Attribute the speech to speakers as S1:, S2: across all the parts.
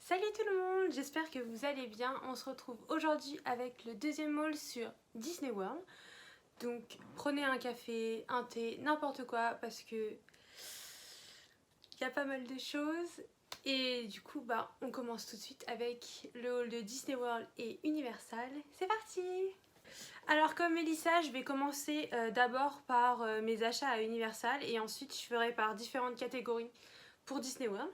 S1: Salut tout le monde, j'espère que vous allez bien. On se retrouve aujourd'hui avec le deuxième haul sur Disney World. Donc prenez un café, un thé, n'importe quoi parce que il y a pas mal de choses. Et du coup on commence tout de suite avec le haul de Disney World et Universal. C'est parti! Alors comme Mélissa, je vais commencer d'abord par mes achats à Universal et ensuite je ferai par différentes catégories pour Disney World.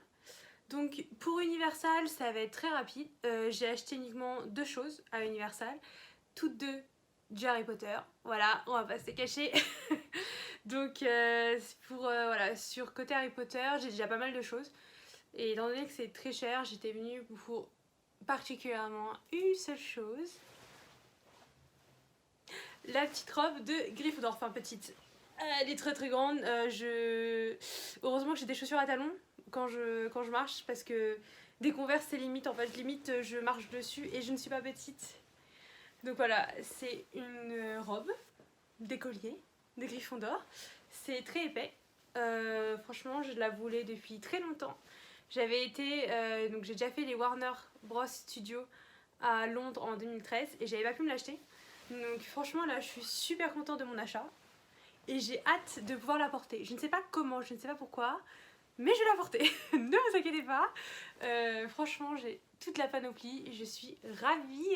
S1: Donc pour Universal, ça va être très rapide. J'ai acheté uniquement 2 choses à Universal, toutes deux du Harry Potter. Voilà, on va pas se les cacher. Donc voilà, sur côté Harry Potter, j'ai déjà pas mal de choses. Et étant donné que c'est très cher, j'étais venue pour particulièrement une seule chose. La petite robe de Gryffondor, enfin petite. Elle est très très grande. Heureusement que j'ai des chaussures à talons quand je marche parce que des Converse c'est limite en fait. Limite je marche dessus et je ne suis pas petite. Donc voilà, c'est une robe d'écolier de Gryffondor. C'est très épais. Franchement je la voulais depuis très longtemps. J'avais été, donc j'ai déjà fait les Warner Bros Studios à Londres en 2013 et j'avais pas pu me l'acheter. Donc franchement là je suis super contente de mon achat et j'ai hâte de pouvoir la porter. Je ne sais pas comment, je ne sais pas pourquoi, mais je vais la porter. Ne vous inquiétez pas. Franchement j'ai toute la panoplie, je suis ravie.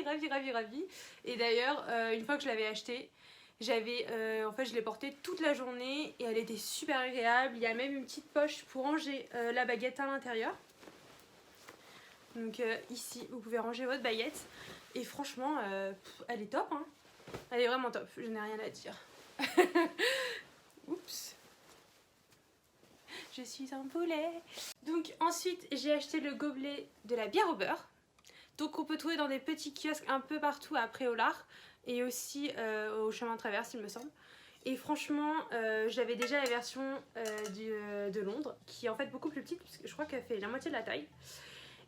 S1: Et d'ailleurs une fois que je l'avais achetée, en fait je l'ai portée toute la journée et elle était super agréable. Il y a même une petite poche pour ranger la baguette à l'intérieur. Donc ici vous pouvez ranger votre baguette et franchement elle est top hein. Elle est vraiment top, je n'ai rien à dire. Oups. Je suis un poulet. Donc ensuite j'ai acheté le gobelet de la bière au beurre. Donc on peut trouver dans des petits kiosques un peu partout à Préolard et aussi au chemin de traverse il me semble. Et franchement j'avais déjà la version de Londres qui est en fait beaucoup plus petite puisque je crois qu'elle fait la moitié de la taille.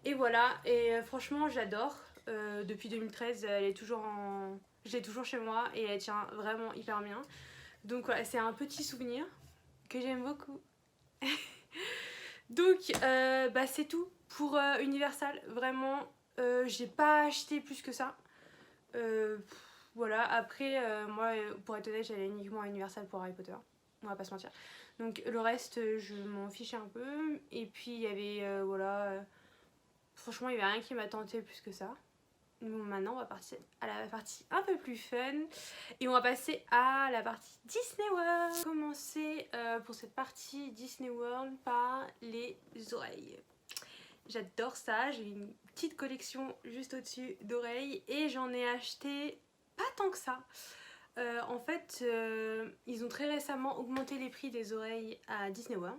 S1: Et voilà, et franchement j'adore. Depuis 2013 elle est toujours je l'ai toujours chez moi et elle tient vraiment hyper bien. Donc voilà, c'est un petit souvenir que j'aime beaucoup. Donc c'est tout pour Universal. Vraiment, j'ai pas acheté plus que ça. Voilà, après, moi, pour être honnête, j'allais uniquement à Universal pour Harry Potter. On va pas se mentir. Donc le reste, je m'en fichais un peu. Et puis il y avait, voilà, franchement, il y avait rien qui m'a tenté plus que ça. Donc maintenant on va partir à la partie un peu plus fun et on va passer à la partie Disney World. On va commencer pour cette partie Disney World par les oreilles. J'adore ça, j'ai une petite collection juste au-dessus d'oreilles et j'en ai acheté pas tant que ça. En fait, ils ont très récemment augmenté les prix des oreilles à Disney World.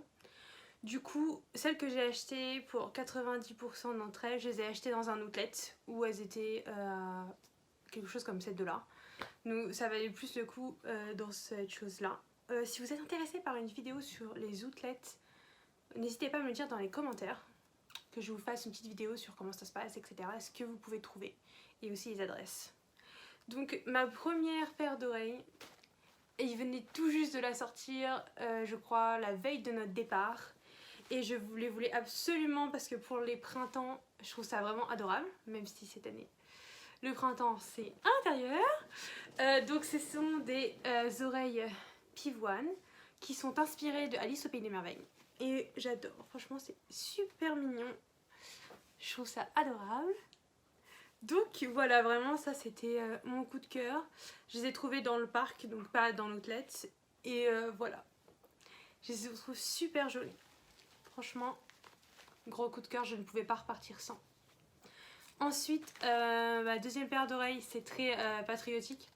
S1: Du coup, celles que j'ai achetées pour 90% d'entre elles, je les ai achetées dans un outlet où elles étaient à quelque chose comme 7 $. Donc ça valait plus le coup dans cette chose-là. Si vous êtes intéressé par une vidéo sur les outlets, n'hésitez pas à me le dire dans les commentaires, que je vous fasse une petite vidéo sur comment ça se passe, etc. Ce que vous pouvez trouver et aussi les adresses. Donc ma première paire d'oreilles, et il venait tout juste de la sortir, je crois, la veille de notre départ. Et je les voulais absolument parce que pour les printemps, je trouve ça vraiment adorable, même si cette année, le printemps c'est à l'intérieur. Donc ce sont des oreilles pivoine qui sont inspirées de Alice au Pays des Merveilles. Et j'adore, franchement c'est super mignon. Je trouve ça adorable. Donc voilà, vraiment ça c'était mon coup de cœur. Je les ai trouvés dans le parc, donc pas dans l'outlet. Et voilà, je les trouve super jolies. Franchement, gros coup de cœur, je ne pouvais pas repartir sans. Ensuite, ma deuxième paire d'oreilles, c'est très patriotique.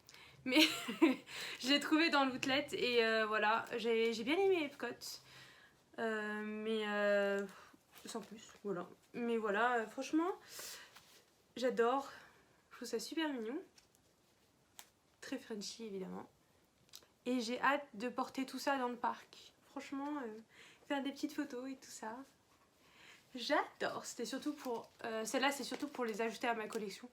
S1: Mais je l'ai trouvé dans l'outlet et voilà, j'ai bien aimé Epcot. Mais sans plus, voilà. Mais voilà, franchement, j'adore. Je trouve ça super mignon. Très Frenchy, évidemment. Et j'ai hâte de porter tout ça dans le parc. Franchement, faire des petites photos et tout ça. J'adore. C'était surtout pour... celle-là, c'est surtout pour les ajouter à ma collection.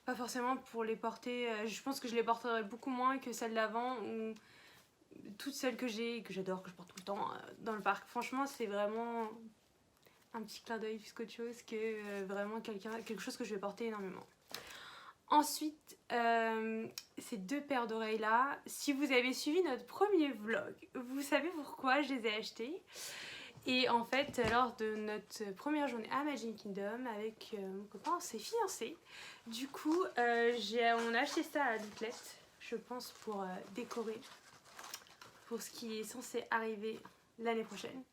S1: Pas forcément pour les porter... je pense que je les porterai beaucoup moins que celles d'avant ou toutes celles que j'ai, que j'adore, que je porte tout le temps dans le parc. Franchement, c'est vraiment un petit clin d'œil plus qu'autre chose que vraiment quelque chose que je vais porter énormément. Ensuite, ces deux paires d'oreilles là, si vous avez suivi notre premier vlog, vous savez pourquoi je les ai achetées. Et en fait, lors de notre première journée à Magic Kingdom avec mon copain, on s'est fiancés. Du coup, on a acheté ça à l'outlet, je pense pour décorer, pour ce qui est censé arriver l'année prochaine.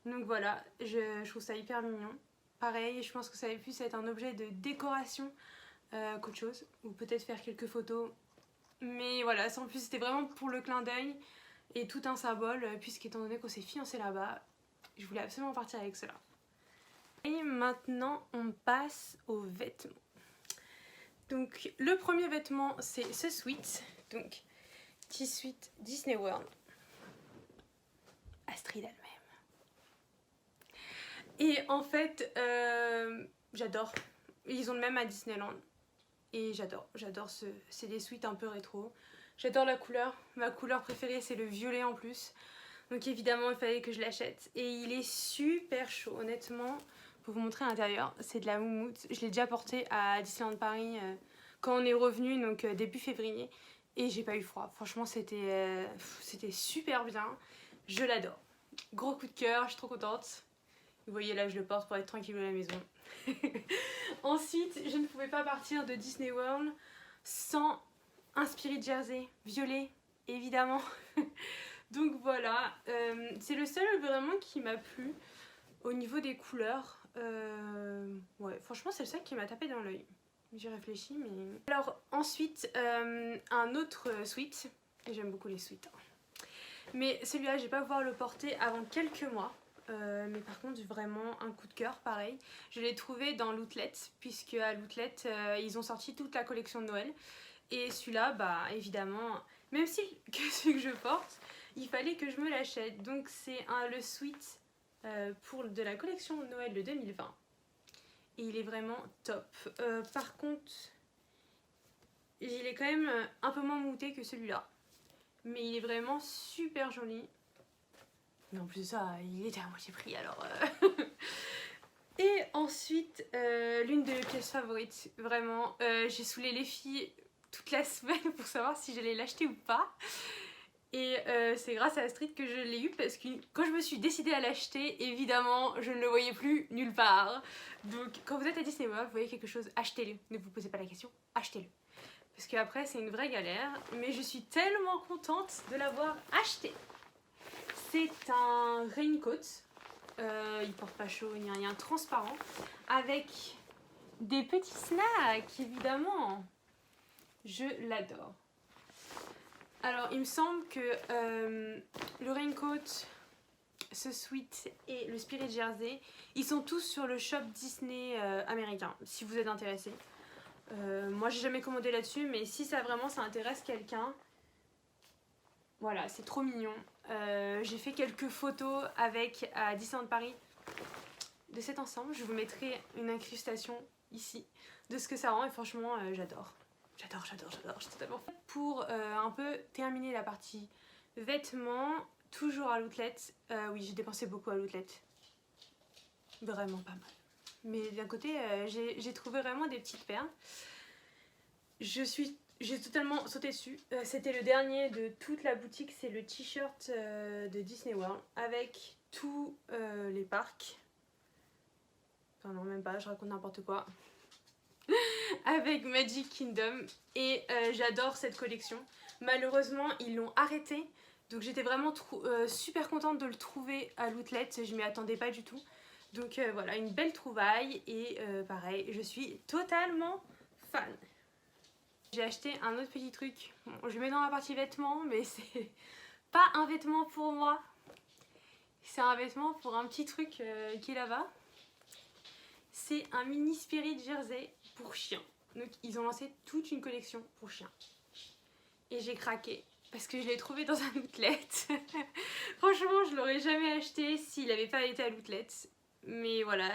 S1: Donc voilà, je trouve ça hyper mignon. Pareil, je pense que ça va plus être un objet de décoration qu'autre chose, ou peut-être faire quelques photos. Mais voilà, sans plus, c'était vraiment pour le clin d'œil et tout un symbole, puisqu'étant donné qu'on s'est fiancés là-bas, je voulais absolument partir avec cela. Et maintenant, on passe aux vêtements. Donc, le premier vêtement, c'est ce sweat. Donc, petit sweat Disney World. Astrid elle-même. Et en fait, j'adore. Ils ont le même à Disneyland. Et j'adore c'est des sweats un peu rétro. J'adore la couleur. Ma couleur préférée, c'est le violet en plus. Donc évidemment, il fallait que je l'achète. Et il est super chaud, honnêtement. Pour vous montrer l'intérieur, c'est de la moumoute. Je l'ai déjà porté à Disneyland Paris quand on est revenu, donc début février. Et j'ai pas eu froid. Franchement, c'était super bien. Je l'adore. Gros coup de cœur, je suis trop contente. Vous voyez, là, je le porte pour être tranquille à la maison. Ensuite, je ne pouvais pas partir de Disney World sans un Spirit Jersey violet, évidemment. Donc voilà, c'est le seul vraiment qui m'a plu au niveau des couleurs. Ouais, franchement, c'est le seul qui m'a tapé dans l'œil. J'ai réfléchi, mais... Alors, ensuite, un autre sweat. J'aime beaucoup les sweats. Mais celui-là, je vais pas pouvoir le porter avant quelques mois. Mais par contre, vraiment un coup de cœur, pareil. Je l'ai trouvé dans l'outlet, puisque à l'outlet, ils ont sorti toute la collection de Noël. Et celui-là, bah évidemment, même si que celui que je porte, il fallait que je me l'achète. Donc c'est le sweat de la collection de Noël de 2020. Et il est vraiment top. Par contre, il est quand même un peu moins mouté que celui-là. Mais il est vraiment super joli. Mais en plus de ça, il était à moitié prix alors. Et ensuite, l'une de mes pièces favorites, vraiment, j'ai saoulé les filles toute la semaine pour savoir si j'allais l'acheter ou pas. Et c'est grâce à Astrid que je l'ai eu parce que quand je me suis décidée à l'acheter, évidemment, je ne le voyais plus nulle part. Donc quand vous êtes à Disney World, vous voyez quelque chose, achetez-le. Ne vous posez pas la question, achetez-le. Parce qu'après, c'est une vraie galère. Mais je suis tellement contente de l'avoir acheté. C'est un raincoat. Il porte pas chaud ni rien, transparent. Avec des petits snacks, évidemment. Je l'adore. Alors, il me semble que le raincoat, ce sweat et le Spirit Jersey, ils sont tous sur le shop Disney américain, si vous êtes intéressé. Moi, j'ai jamais commandé là-dessus, mais si ça intéresse quelqu'un, voilà, c'est trop mignon. J'ai fait quelques photos à Disneyland Paris de cet ensemble. Je vous mettrai une incrustation ici de ce que ça rend et franchement, j'adore. J'adore, je suis totalement fan. Pour un peu terminer la partie vêtements, toujours à l'outlet. Oui, j'ai dépensé beaucoup à l'outlet. Vraiment pas mal. Mais d'un côté, j'ai trouvé vraiment des petites perles. J'ai totalement sauté dessus. C'était le dernier de toute la boutique. C'est le t-shirt de Disney World avec tous les parcs. Enfin non, même pas, je raconte n'importe quoi. Avec Magic Kingdom et j'adore cette collection. Malheureusement ils l'ont arrêté, donc j'étais vraiment super contente de le trouver à l'outlet, je m'y attendais pas du tout. Donc voilà, une belle trouvaille et pareil, je suis totalement fan. J'ai acheté un autre petit truc, bon, je le mets dans la partie vêtements, mais c'est pas un vêtement pour moi. C'est un vêtement pour un petit truc qui est là-bas. C'est un mini Spirit Jersey pour chien. Donc ils ont lancé toute une collection pour chiens. Et j'ai craqué parce que je l'ai trouvé dans un outlet. Franchement, je l'aurais jamais acheté s'il n'avait pas été à l'outlet. Mais voilà,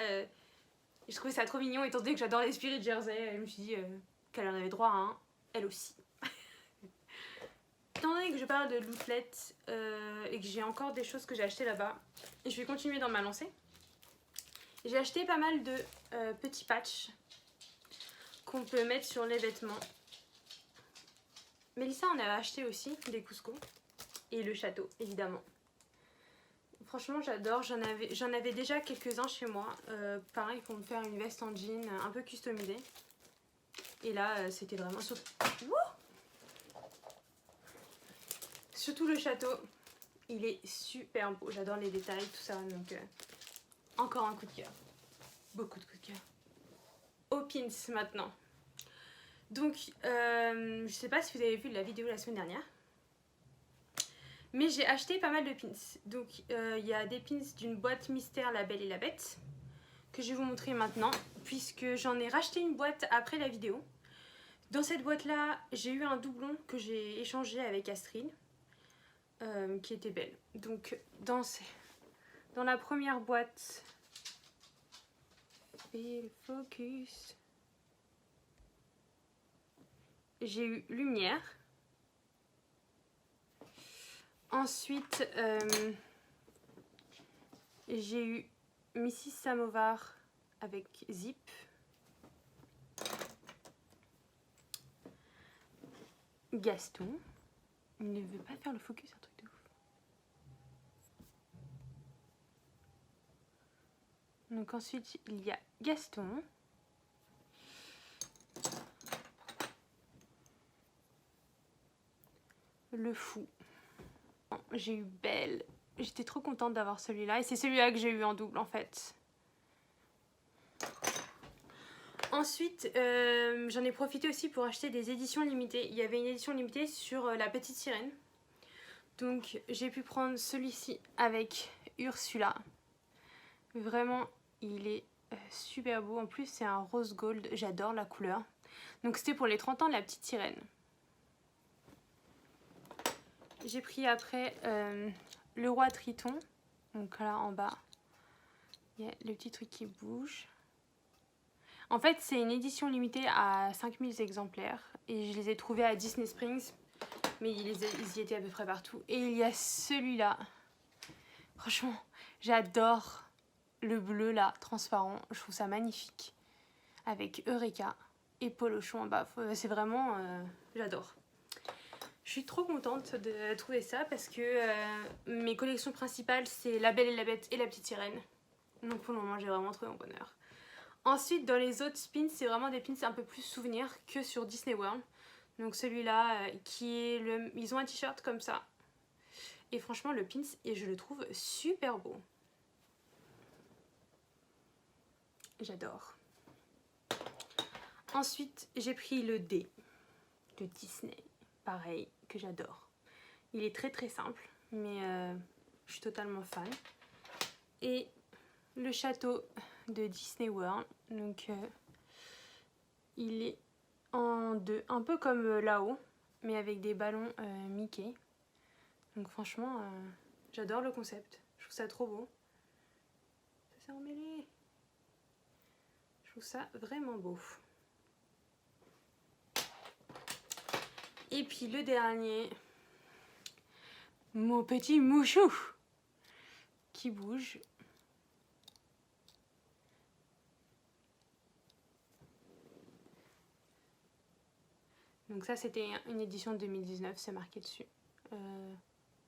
S1: je trouvais ça trop mignon étant donné que j'adore les Spirit Jersey. Je me suis dit qu'elle en avait droit à un, elle aussi. Étant donné que je parle de l'outlet et que j'ai encore des choses que j'ai achetées là-bas, je vais continuer dans ma lancée. J'ai acheté pas mal de petits patchs qu'on peut mettre sur les vêtements. Mélissa en avait acheté aussi des Cusco. Et le château, évidemment. Franchement, j'adore. J'en avais déjà quelques-uns chez moi. Pareil, pour me faire une veste en jean un peu customisée. Et là, c'était vraiment... Surtout le château. Il est super beau. J'adore les détails, tout ça. Donc, encore un coup de cœur. Beaucoup de coups de cœur. Aux pins, maintenant. Donc, je sais pas si vous avez vu la vidéo la semaine dernière. Mais j'ai acheté pas mal de pins. Donc il y a des pins d'une boîte mystère La Belle et la Bête que je vais vous montrer maintenant puisque j'en ai racheté une boîte après la vidéo. Dans cette boîte là j'ai eu un doublon que j'ai échangé avec Astrid qui était belle. Donc dans la première boîte, et le focus, j'ai eu Lumière. Ensuite, j'ai eu Mrs Samovar avec Zip. Gaston. Il ne veut pas faire le focus, un truc de ouf. Donc ensuite, il y a Gaston. Le fou. J'ai eu Belle. J'étais trop contente d'avoir celui-là. Et c'est celui-là que j'ai eu en double en fait. Ensuite, j'en ai profité aussi pour acheter des éditions limitées. Il y avait une édition limitée sur La Petite Sirène. Donc j'ai pu prendre celui-ci avec Ursula. Vraiment, il est super beau. En plus, c'est un rose gold. J'adore la couleur. Donc c'était pour les 30 ans de La Petite Sirène. J'ai pris après le roi Triton. Donc là en bas, il y a le petit truc qui bouge. En fait, c'est une édition limitée à 5000 exemplaires. Et je les ai trouvés à Disney Springs. Mais ils y étaient à peu près partout. Et il y a celui-là. Franchement, j'adore le bleu là, transparent. Je trouve ça magnifique. Avec Eureka et Polochon en bas. C'est vraiment... j'adore. Je suis trop contente de trouver ça parce que mes collections principales, c'est La Belle et la Bête et La Petite Sirène. Donc pour le moment, j'ai vraiment trouvé mon bonheur. Ensuite, dans les autres pins, c'est vraiment des pins un peu plus souvenirs que sur Disney World. Donc celui-là, qui est le... Ils ont un t-shirt comme ça. Et franchement, le pins, et je le trouve super beau. J'adore. Ensuite, j'ai pris le D de Disney. Pareil, que j'adore. Il est très très simple, mais je suis totalement fan. Et le château de Disney World. Donc, il est en deux, un peu comme là-haut, mais avec des ballons Mickey. Donc franchement, j'adore le concept. Je trouve ça trop beau. Ça s'est emmêlé. Je trouve ça vraiment beau. Et puis le dernier, mon petit mouchou qui bouge. Donc ça c'était une édition 2019, c'est marqué dessus.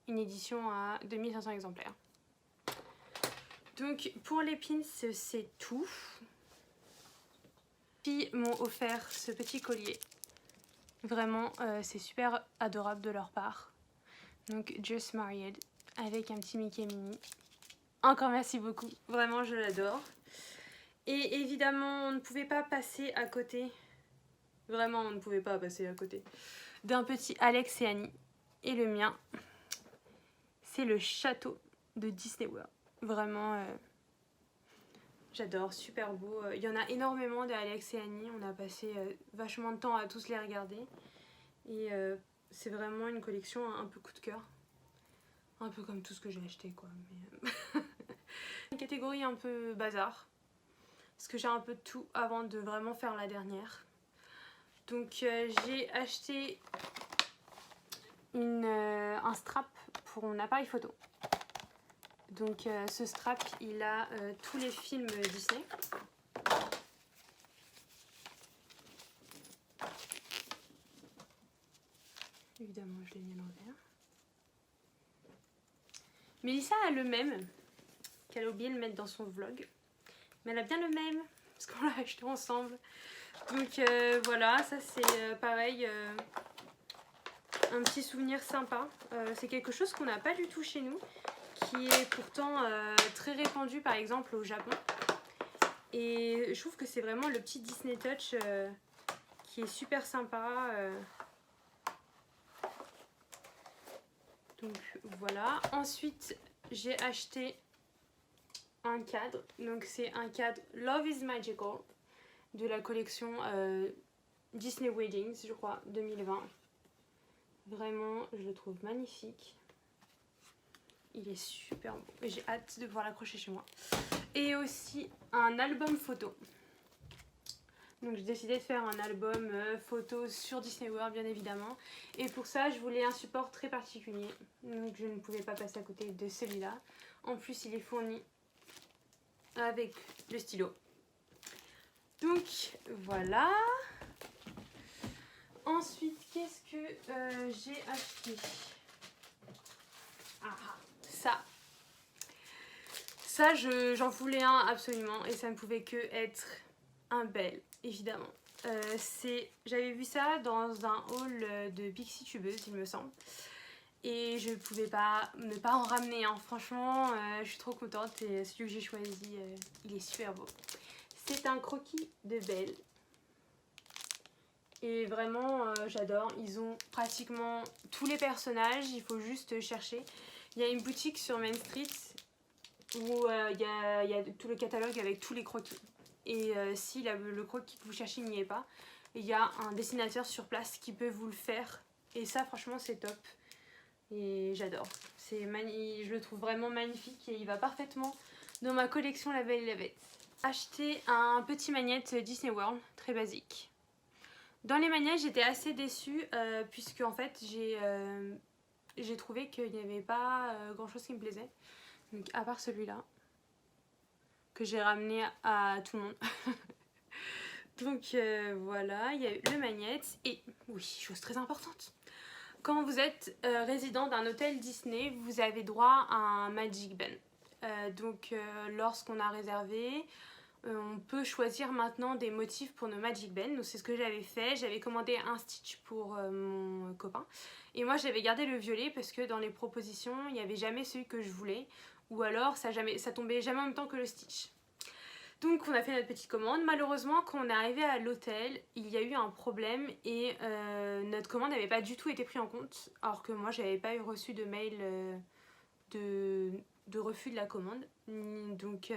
S1: Une édition à 2500 exemplaires. Donc pour les pins c'est tout. Puis m'ont offert ce petit collier. Vraiment c'est super adorable de leur part. Donc Just Married avec un petit Mickey Mini. Encore merci beaucoup, vraiment je l'adore. Et évidemment on ne pouvait pas passer à côté. Vraiment on ne pouvait pas passer à côté d'un petit Alex et Annie. Et le mien, c'est le château de Disney World. Vraiment, j'adore, super beau. Il y en a énormément d'Alex et Annie. On a passé vachement de temps à tous les regarder. Et c'est vraiment une collection un peu coup de cœur. Un peu comme tout ce que j'ai acheté, quoi. Mais une catégorie un peu bazar. Parce que j'ai un peu de tout avant de vraiment faire la dernière. Donc j'ai acheté un strap pour mon appareil photo. Donc ce strap, il a tous les films Disney. Évidemment, je l'ai mis à l'envers. Mélissa a le même, qu'elle a oublié de le mettre dans son vlog. Mais elle a bien le même, parce qu'on l'a acheté ensemble. Donc voilà, ça c'est pareil, un petit souvenir sympa. C'est quelque chose qu'on n'a pas du tout chez nous, qui est pourtant très répandu par exemple au Japon. Et je trouve que c'est vraiment le petit Disney Touch qui est super sympa. Donc voilà. Ensuite, j'ai acheté un cadre. Donc c'est un cadre Love is Magical de la collection Disney Weddings, je crois, 2020. Vraiment, je le trouve magnifique. Il est super beau. J'ai hâte de pouvoir l'accrocher chez moi. Et aussi un album photo. Donc j'ai décidé de faire un album photo sur Disney World, bien évidemment. Et pour ça, je voulais un support très particulier. Donc je ne pouvais pas passer à côté de celui-là. En plus, il est fourni avec le stylo. Donc voilà. Ensuite, qu'est-ce que j'ai acheté? Ça, j'en voulais un absolument. Et ça ne pouvait que être un bel, évidemment. J'avais vu ça dans un haul de Pixie Tubeuse, il me semble. Et je ne pouvais pas ne pas en ramener. Hein. Franchement, je suis trop contente. Et celui que j'ai choisi, il est super beau. C'est un croquis de Belle. Et vraiment, j'adore. Ils ont pratiquement tous les personnages. Il faut juste chercher. Il y a une boutique sur Main Street où il y a tout le catalogue avec tous les croquis. Et si le croquis que vous cherchez n'y est pas, il y a un dessinateur sur place qui peut vous le faire. Et ça, franchement, c'est top. Et j'adore. Je le trouve vraiment magnifique et il va parfaitement dans ma collection La Belle et la Bête. Acheté un petit magnète Disney World, très basique. Dans les magnettes, j'étais assez déçue puisque en fait, j'ai trouvé qu'il n'y avait pas grand chose qui me plaisait. Donc à part celui-là, que j'ai ramené à tout le monde. Donc voilà, il y a eu le magnète. Et oui, chose très importante. Quand vous êtes résident d'un hôtel Disney, vous avez droit à un Magic Ben. Donc lorsqu'on a réservé, on peut choisir maintenant des motifs pour nos Magic Ben. Donc c'est ce que j'avais fait. J'avais commandé un Stitch pour mon copain. Et moi j'avais gardé le violet parce que dans les propositions, il n'y avait jamais celui que je voulais. Ou alors ça tombait jamais en même temps que le Stitch. Donc on a fait notre petite commande. Malheureusement, quand on est arrivé à l'hôtel, il y a eu un problème et notre commande n'avait pas du tout été prise en compte. Alors que moi, j'avais pas eu reçu de mail de refus de la commande. Donc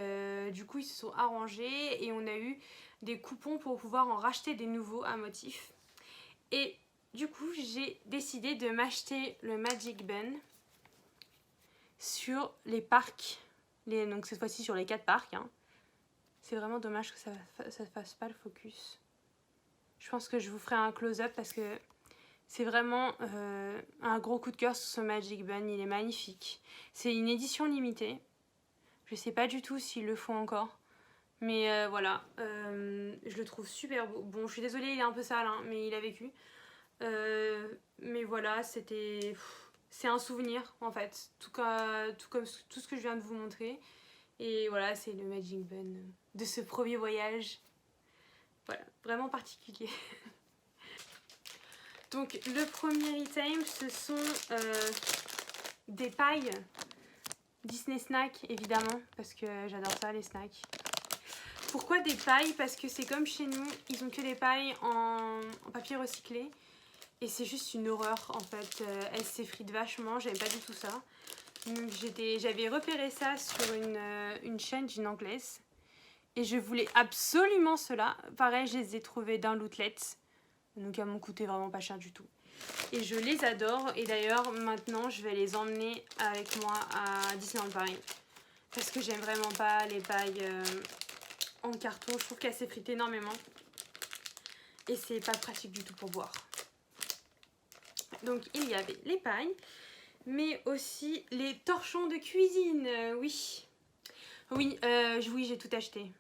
S1: du coup, ils se sont arrangés et on a eu des coupons pour pouvoir en racheter des nouveaux à motif. Et du coup, j'ai décidé de m'acheter le Magic Ben sur les parcs. Donc cette fois-ci sur les 4 parcs. Hein. C'est vraiment dommage que ça ne fasse pas le focus. Je pense que je vous ferai un close-up parce que c'est vraiment un gros coup de cœur sur ce Magic Ben. Il est magnifique. C'est une édition limitée. Je sais pas du tout s'ils le font encore. Mais voilà, je le trouve super beau. Bon, je suis désolée, il est un peu sale, hein, mais il a vécu. Mais voilà, c'est un souvenir en fait. Tout comme tout ce que je viens de vous montrer. Et voilà, c'est le Magic Ben de ce premier voyage. Voilà, vraiment particulier. Donc le premier item, ce sont des pailles Disney Snack, évidemment, parce que j'adore ça, les snacks. Pourquoi des pailles? Parce que c'est comme chez nous, ils ont que des pailles en papier recyclé. Et c'est juste une horreur, en fait. Elles s'effritent vachement, j'aime pas du tout ça. Donc j'avais repéré ça sur une chaîne d'une anglaise. Et je voulais absolument cela. Pareil, je les ai trouvés d'un l'outlet. Donc elles m'ont coûté vraiment pas cher du tout. Et je les adore. Et d'ailleurs, maintenant, je vais les emmener avec moi à Disneyland Paris. Parce que j'aime vraiment pas les pailles en carton. Je trouve qu'elles s'effritent énormément. Et c'est pas pratique du tout pour boire. Donc il y avait les pailles. mais aussi les torchons de cuisine, oui. Oui, oui, j'ai tout acheté.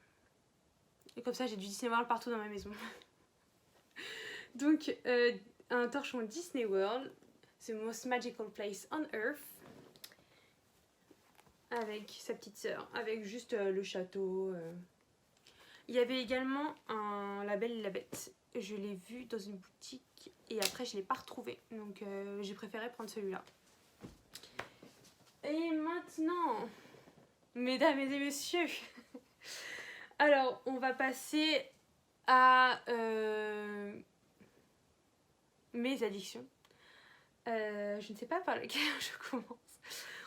S1: Et comme ça, j'ai du Disney World partout dans ma maison. Donc, un torchon Disney World, The Most Magical Place on Earth, avec sa petite sœur, avec juste le château. Il y avait également un La Belle et la Bête. Je l'ai vu dans une boutique et après je ne l'ai pas retrouvé. Donc j'ai préféré prendre celui-là. Et maintenant, mesdames et messieurs, alors on va passer à mes addictions. Je ne sais pas par laquelle je commence.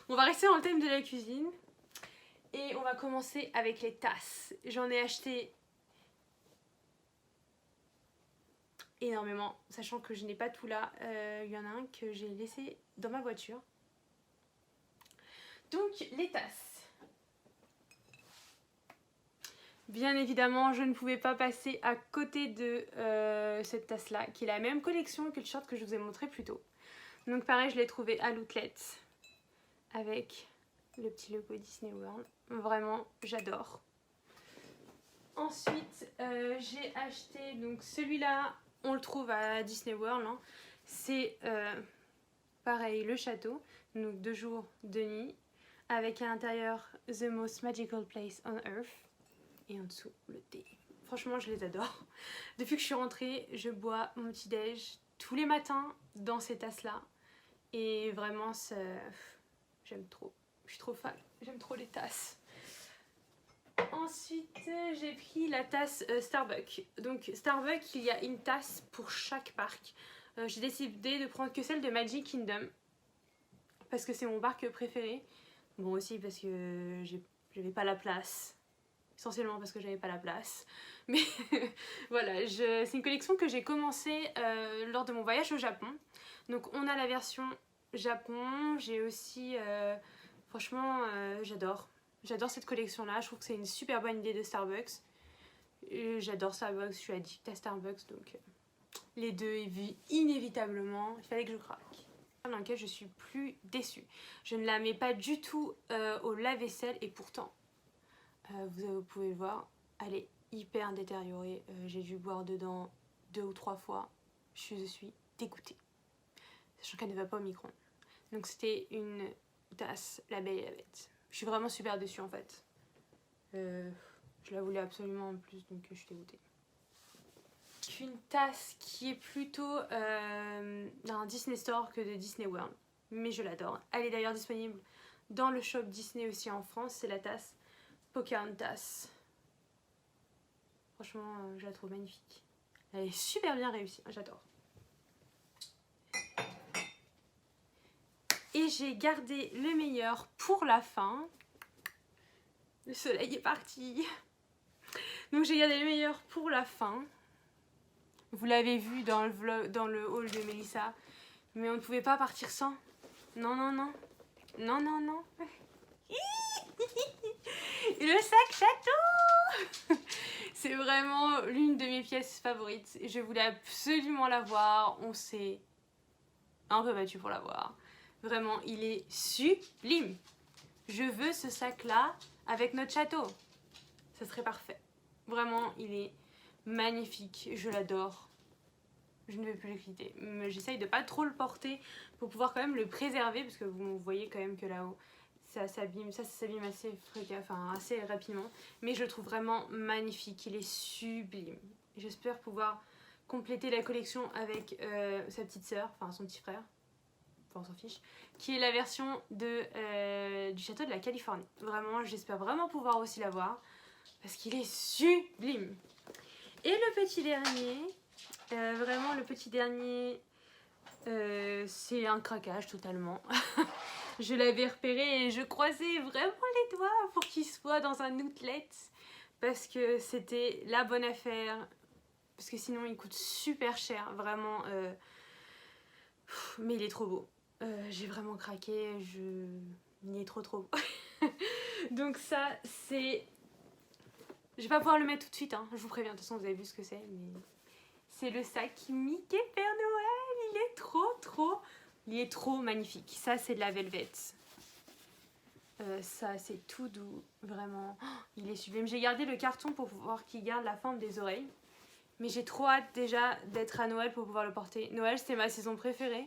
S1: On va rester dans le thème de la cuisine. Et on va commencer avec les tasses. J'en ai acheté énormément, sachant que je n'ai pas tout là. Il y en a un que j'ai laissé dans ma voiture. Donc, les tasses. Bien évidemment, je ne pouvais pas passer à côté de cette tasse-là, qui est la même collection que le short que je vous ai montré plus tôt. Donc pareil, je l'ai trouvé à l'outlet, avec le petit logo Disney World. Vraiment, j'adore. Ensuite, j'ai acheté donc celui-là, on le trouve à Disney World. Hein. C'est pareil, le château, donc 2 jours, 2 nuits, avec à l'intérieur The Most Magical Place on Earth et en dessous le thé. Franchement, je les adore. Depuis que je suis rentrée, je bois mon petit déj tous les matins dans ces tasses-là et vraiment, j'aime trop. Je suis trop fan, j'aime trop les tasses. Ensuite, j'ai pris la tasse Starbucks. Donc Starbucks, il y a une tasse pour chaque parc. J'ai décidé de prendre que celle de Magic Kingdom parce que c'est mon parc préféré. Bon, aussi parce que j'avais pas la place. Essentiellement parce que j'avais pas la place. Mais voilà, c'est une collection que j'ai commencée lors de mon voyage au Japon. Donc on a la version Japon. J'ai aussi... franchement, j'adore. J'adore cette collection-là. Je trouve que c'est une super bonne idée de Starbucks. J'adore Starbucks. Je suis addict à Starbucks. Donc les deux, inévitablement, il fallait que je craque. Dans lequel je suis plus déçue. Je ne la mets pas du tout au lave-vaisselle. Et pourtant, vous pouvez le voir, elle est hyper détériorée. J'ai dû boire dedans 2 ou 3 fois. Je suis dégoûtée. Sachant qu'elle ne va pas au micro-ondes. Donc c'était une tasse La Belle et la Bête. Je suis vraiment super déçue en fait. Je la voulais absolument en plus, donc je suis dégoûtée. Une tasse qui est plutôt d'un Disney Store que de Disney World. Mais je l'adore. Elle est d'ailleurs disponible dans le shop Disney aussi en France. C'est la tasse Pocahontas. Franchement, je la trouve magnifique. Elle est super bien réussie. J'adore. Et j'ai gardé le meilleur pour la fin. Le soleil est parti. Donc j'ai gardé le meilleur pour la fin. Vous l'avez vu dans le vlog, dans le haul de Mélissa. Mais on ne pouvait pas partir sans. Non, non, non. Non, non, non. Le sac château. C'est vraiment l'une de mes pièces favorites. Je voulais absolument la voir. On s'est un peu battu pour la voir. Vraiment, il est sublime. Je veux ce sac-là avec notre château. Ça serait parfait. Vraiment, il est magnifique. Je l'adore. Je ne vais plus le quitter. Mais j'essaye de pas trop le porter pour pouvoir quand même le préserver. Parce que vous voyez quand même que là-haut, ça s'abîme assez, assez rapidement. Mais je le trouve vraiment magnifique. Il est sublime. J'espère pouvoir compléter la collection avec sa petite sœur, enfin son petit frère. On s'en fiche, qui est la version du château de la Californie. Vraiment, j'espère vraiment pouvoir aussi l'avoir parce qu'il est sublime. Et le petit dernier, vraiment le petit dernier, c'est un craquage totalement. Je l'avais repéré et je croisais vraiment les doigts pour qu'il soit dans un outlet parce que c'était la bonne affaire. Parce que sinon il coûte super cher, vraiment. Mais il est trop beau. J'ai vraiment craqué, il est trop beau. Donc ça, c'est... Je vais pas pouvoir le mettre tout de suite, hein. Je vous préviens, de toute façon vous avez vu ce que c'est. Mais... c'est le sac Mickey Père Noël, il est trop Il est trop magnifique. Ça, c'est de la velvet. Ça, c'est tout doux. Vraiment. Oh, il est sublime. J'ai gardé le carton pour pouvoir qu'il garde la forme des oreilles. Mais j'ai trop hâte déjà d'être à Noël pour pouvoir le porter. Noël, c'était ma saison préférée.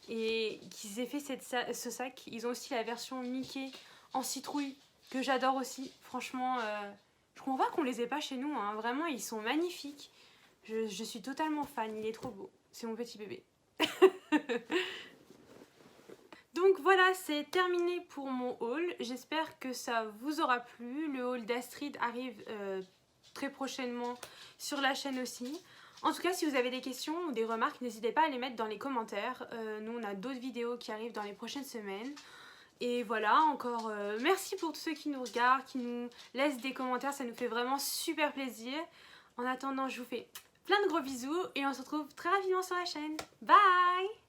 S1: Et qu'ils aient fait ce sac. Ils ont aussi la version Mickey en citrouille que j'adore aussi. Franchement, je comprends pas qu'on les ait pas chez nous. Hein. Vraiment, ils sont magnifiques. Je suis totalement fan. Il est trop beau. C'est mon petit bébé. Donc voilà, c'est terminé pour mon haul. J'espère que ça vous aura plu. Le haul d'Astrid arrive très prochainement sur la chaîne aussi. En tout cas, si vous avez des questions ou des remarques, n'hésitez pas à les mettre dans les commentaires. Nous, on a d'autres vidéos qui arrivent dans les prochaines semaines. Et voilà, encore merci pour tous ceux qui nous regardent, qui nous laissent des commentaires. Ça nous fait vraiment super plaisir. En attendant, je vous fais plein de gros bisous et on se retrouve très rapidement sur la chaîne. Bye!